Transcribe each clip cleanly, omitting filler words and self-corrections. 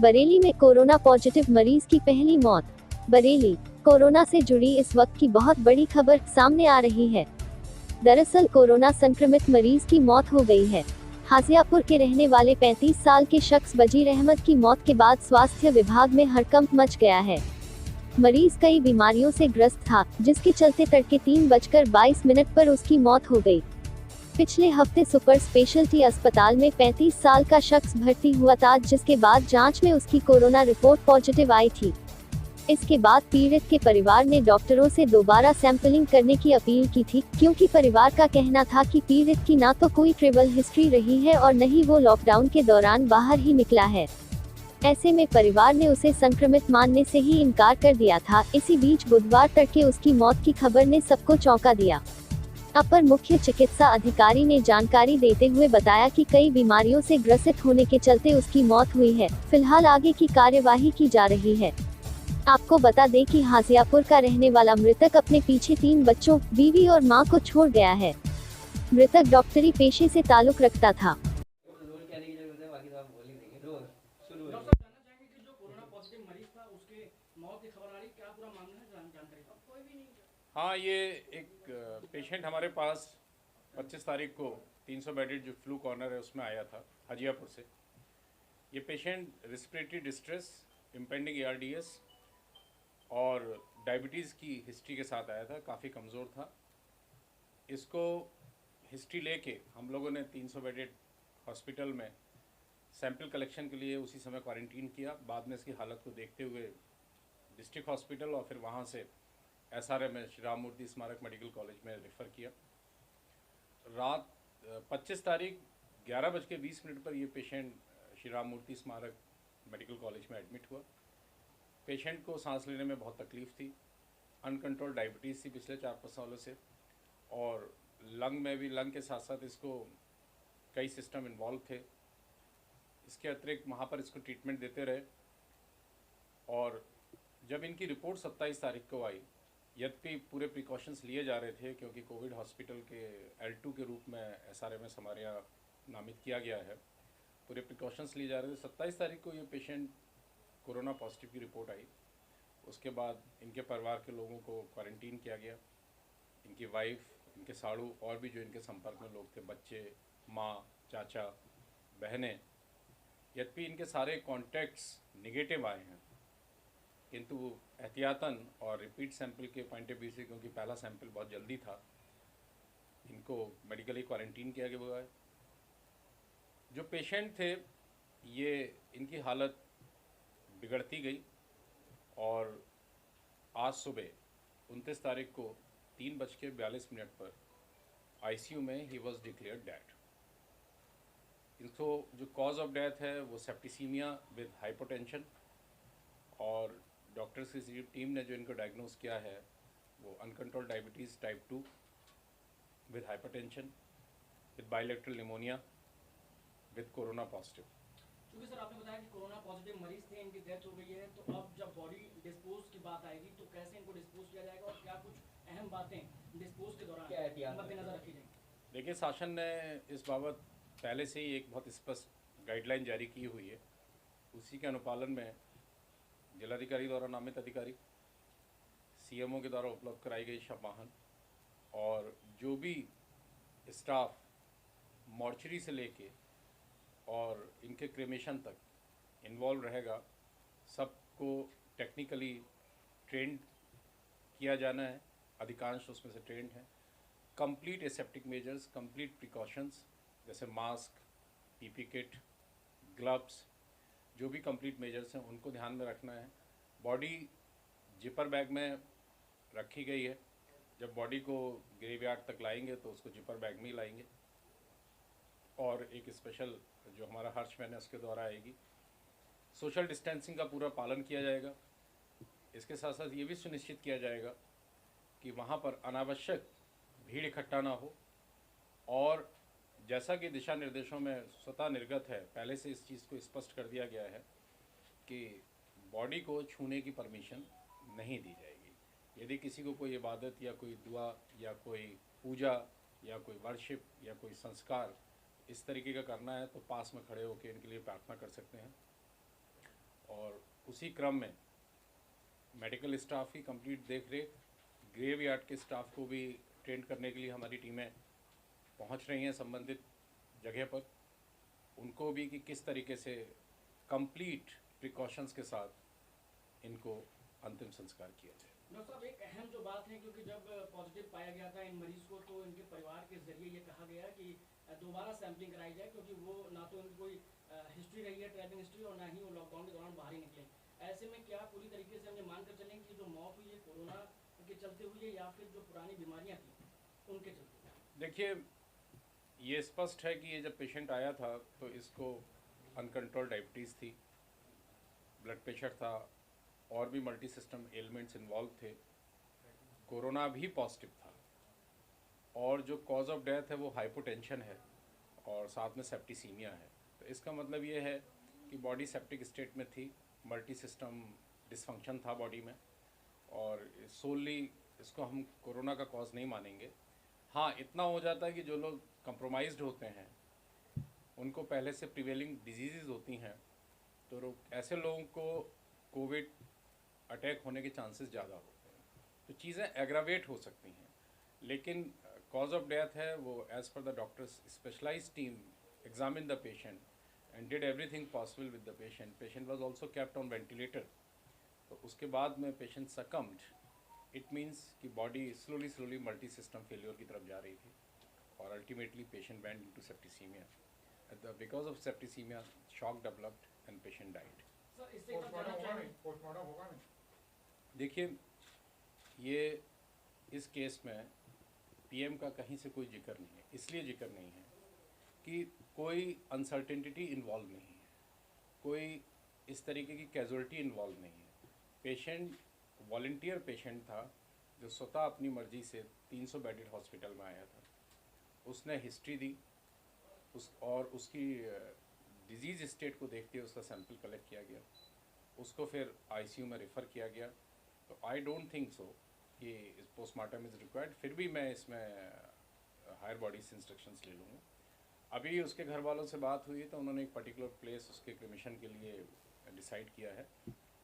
बरेली में corona positive मरीज की पहली मौत। बरेली, कोरोना से जुड़ी इस वक्त की बहुत बड़ी खबर सामने आ रही है। दरअसल कोरोना संक्रमित मरीज की मौत हो गई है। हाजियापुर के रहने वाले 35 साल के शख्स बजीर अहमद की मौत के बाद स्वास्थ्य विभाग में हड़कंप मच गया है। मरीज कई बीमारियों से ग्रस्त था, जिसके चलते तड़के 3:22 पर उसकी मौत हो गई। पिछले हफ्ते सुपर स्पेशलिटी अस्पताल में 35 साल का शख्स भर्ती हुआ था, जिसके बाद जांच में उसकी कोरोना रिपोर्ट पॉजिटिव आई थी। इसके बाद पीड़ित के परिवार ने डॉक्टरों से दोबारा सैंपलिंग करने की अपील की थी, क्योंकि परिवार का कहना था कि पीड़ित की ना तो कोई ट्रैवल हिस्ट्री रही है और न ही वो लॉकडाउन के दौरान बाहर ही निकला है। ऐसे में परिवार ने उसे संक्रमित मानने से ही इनकार कर दिया था। इसी बीच बुधवार तड़के उसकी मौत की खबर ने सबको चौंका दिया। अपर मुख्य चिकित्सा अधिकारी ने जानकारी देते हुए बताया कि कई बीमारियों से ग्रसित होने के चलते उसकी मौत हुई है। फिलहाल आगे की कार्यवाही की जा रही है। आपको बता दें कि हाजियापुर का रहने वाला मृतक अपने पीछे 3 बच्चों, बीवी और मां को छोड़ गया है। मृतक डॉक्टरी पेशे से ताल्लुक रखता था। हाँ, ये एक पेशेंट हमारे पास 25 तारीख को 300 बेडेड जो फ्लू कॉर्नर है उसमें आया था हाजियापुर से। ये patient respiratory distress, impending ARDS और डायबिटीज़ की हिस्ट्री के साथ आया था। काफ़ी कमज़ोर था। इसको हिस्ट्री लेके हम लोगों ने 300 बेडेड हॉस्पिटल में सैंपल कलेक्शन के लिए उसी समय क्वारंटीन किया। बाद में इसकी हालत को देखते हुए डिस्ट्रिक्ट हॉस्पिटल और फिर वहाँ से SRM श्री राम मूर्ति स्मारक मेडिकल कॉलेज में रेफ़र किया। रात 25 तारीख 11:20 पर ये पेशेंट श्री राम मूर्ति स्मारक मेडिकल कॉलेज में एडमिट हुआ। पेशेंट को सांस लेने में बहुत तकलीफ़ थी। अनकंट्रोल डायबिटीज़ थी पिछले 4-5 सालों से, और लंग के साथ साथ इसको कई सिस्टम इन्वॉल्व थे। इसके अतिरिक्त वहाँ पर इसको ट्रीटमेंट देते रहे, और जब इनकी रिपोर्ट 27 तारीख को आई, यद्यपि पूरे प्रिकॉशंस लिए जा रहे थे क्योंकि कोविड हॉस्पिटल के L2 के रूप में SRMS हमारे यहाँ नामित किया गया है, पूरे प्रिकॉशंस लिए जा रहे थे। 27 तारीख को ये पेशेंट कोरोना पॉजिटिव की रिपोर्ट आई। उसके बाद इनके परिवार के लोगों को क्वारंटीन किया गया। इनकी वाइफ, इनके साड़ू और भी जो इनके संपर्क में लोग थे, बच्चे, माँ, चाचा, बहनें, यद्यपि इनके सारे कॉन्टैक्ट्स निगेटिव आए हैं, किंतु एहतियातन और रिपीट सैंपल के पॉइंट ऑफ व्यू से, क्योंकि पहला सैंपल बहुत जल्दी था, इनको मेडिकली क्वारंटीन किया गया हुआ है। जो पेशेंट थे, ये इनकी हालत बिगड़ती गई और आज सुबह 29 तारीख को 3:42 पर ICU में ही वॉज डिक्लेयर्ड डेड। इनको जो कॉज ऑफ डेथ है वो सेप्टिसीमिया विद हाइपोटेंशन, और डॉक्टर्स की टीम ने जो इनको डायग्नोस किया है वो uncontrolled diabetes type 2 with hypertension with bilateral pneumonia with corona positive. क्योंकि सर आपने बताया कि कोरोना पॉजिटिव मरीज थे, इनकी डेथ हो गई है, तो अब जब बॉडी डिस्पोज की बात आएगी तो कैसे इनको डिस्पोज किया जाएगा और क्या कुछ अहम बातें डिस्पोज के दौरान मद्देनजर रखी जाएंगी? देखिए, शासन ने इस बाबत पहले से ही एक बहुत स्पष्ट गाइडलाइन जारी की हुई है। उसी के अनुपालन में जिलाधिकारी द्वारा नामित अधिकारी, CMO के द्वारा उपलब्ध कराई गई शव वाहन, और जो भी स्टाफ मॉर्चरी से लेके और इनके क्रेमेशन तक इन्वॉल्व रहेगा, सबको टेक्निकली ट्रेंड किया जाना है। अधिकांश उसमें से ट्रेंड हैं। Complete aseptic measures, complete precautions, जैसे मास्क, PP किट, ग्लव्स, जो भी कंप्लीट मेजर्स हैं उनको ध्यान में रखना है। बॉडी जिपर बैग में रखी गई है। जब बॉडी को ग्रेवयार्ड तक लाएंगे तो उसको जिपर बैग में ही लाएंगे, और एक स्पेशल जो हमारा हर्षमैन है उसके द्वारा आएगी। सोशल डिस्टेंसिंग का पूरा पालन किया जाएगा। इसके साथ साथ ये भी सुनिश्चित किया जाएगा कि वहाँ पर अनावश्यक भीड़ इकट्ठा ना हो, और जैसा कि दिशा निर्देशों में स्वतः निर्गत है, पहले से इस चीज़ को स्पष्ट कर दिया गया है कि बॉडी को छूने की परमिशन नहीं दी जाएगी। यदि किसी को कोई इबादत या कोई दुआ या कोई पूजा या कोई वर्शिप या कोई संस्कार इस तरीके का करना है तो पास में खड़े होकर इनके लिए प्रार्थना कर सकते हैं। और उसी क्रम में मेडिकल स्टाफ की कंप्लीट देख रेख, ग्रेव यार्ड के स्टाफ को भी ट्रेन करने के लिए हमारी टीमें पहुंच रही हैं संबंधित जगह पर, उनको भी कि किस तरीके से कंप्लीट प्रिकॉशंस के साथ इनको अंतिम संस्कार किया जाए। डॉक्टर साहब, एक अहम जो बात है, क्योंकि जब पॉजिटिव पाया गया था इन मरीज को तो इनके परिवार के जरिए ये कहा गया कि दोबारा सैंपलिंग कराई जाए, क्योंकि वो ना तो इनकी कोई हिस्ट्री रही है, ट्रैवलिंग हिस्ट्री, और ना ही वो लॉकडाउन के दौरान बाहर ही निकले। ऐसे में क्या पूरी तरीके से हम ये मानकर चलें कि जो मौत हुई है कोरोना के चलते हुई है या फिर जो पुरानी बीमारियाँ थी उनके चलते? देखिए, ये स्पष्ट है कि ये जब पेशेंट आया था तो इसको अनकंट्रोल डायबिटीज़ थी, ब्लड प्रेशर था, और भी मल्टी सिस्टम एलिमेंट्स इन्वॉल्व थे, कोरोना भी पॉजिटिव था, और जो कॉज ऑफ डेथ है वो हाइपोटेंशन है और साथ में सेप्टिसीमिया है। तो इसका मतलब ये है कि बॉडी सेप्टिक स्टेट में थी, मल्टी सिस्टम डिसफंक्शन था बॉडी में, और सोली इसको हम कोरोना का कॉज नहीं मानेंगे। हाँ, इतना हो जाता है कि जो लोग कंप्रोमाइज्ड होते हैं उनको पहले से प्रिवेलिंग डिजीज़ होती हैं, तो ऐसे लोगों को कोविड अटैक होने के चांसेस ज़्यादा होते हैं, तो चीज़ें एग्रावेट हो सकती हैं। लेकिन कॉज ऑफ डेथ है वो as per the doctors specialized team examine the patient and did everything possible with the patient. Patient was also kept on ventilator, तो उसके बाद में पेशेंट सकम्ड। इट मीन्स कि body slowly multi system failure की तरफ जा रही थी, और ultimately patient went into septicemia. Because of septicemia shock developed and patient died. देखिए, ये इस केस में पीएम का कहीं से कोई जिक्र नहीं है। इसलिए जिक्र नहीं है कि कोई अनसर्टेनिटी इन्वॉल्व नहीं है, कोई इस तरीके की कैजुअलिटी इन्वॉल्व नहीं है। पेशेंट वॉलंटियर पेशेंट था जो स्वतः अपनी मर्जी से 300 बेडेड हॉस्पिटल में आया था। उसने हिस्ट्री दी और उसकी डिजीज़ स्टेट को देखते हुए उसका सैंपल कलेक्ट किया गया, उसको फिर आईसीयू में रेफ़र किया गया। तो आई डोंट थिंक सो कि पोस्टमार्टम इज़ रिक्वायर्ड। फिर भी मैं इसमें हायर बॉडी से इंस्ट्रक्शंस ले लूँगा। अभी उसके घर वालों से बात हुई तो उन्होंने एक पर्टिकुलर प्लेस उसके क्रिमेशन के लिए डिसाइड किया है।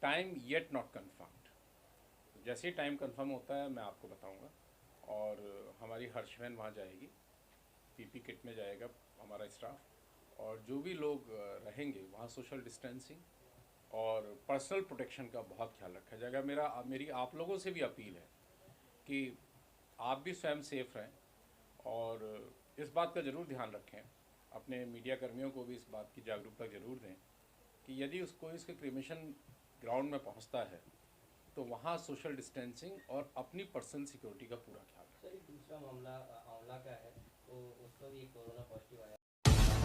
टाइम येट नॉट कन्फर्म्ड, जैसे ही टाइम कंफर्म होता है मैं आपको बताऊंगा। और हमारी हर्षबहन वहाँ जाएगी, पीपी किट में जाएगा हमारा स्टाफ, और जो भी लोग रहेंगे वहाँ सोशल डिस्टेंसिंग और पर्सनल प्रोटेक्शन का बहुत ख्याल रखा जाएगा। मेरी आप लोगों से भी अपील है कि आप भी स्वयं सेफ रहें, और इस बात का ज़रूर ध्यान रखें, अपने मीडिया कर्मियों को भी इस बात की जागरूकता ज़रूर दें कि यदि उसको इसके क्रिमेशन ग्राउंड में पहुँचता है तो वहाँ सोशल डिस्टेंसिंग और अपनी पर्सनल सिक्योरिटी का पूरा ख्याल रखें। सर, दूसरा मामला आंवला का है, तो उसका भी कोरोना पॉजिटिव आया।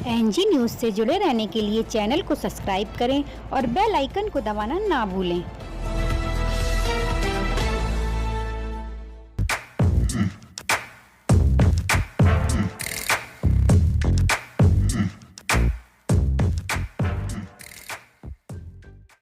एनजी न्यूज़ से जुड़े रहने के लिए चैनल को सब्सक्राइब करें और बेल आइकन को दबाना ना भूलें।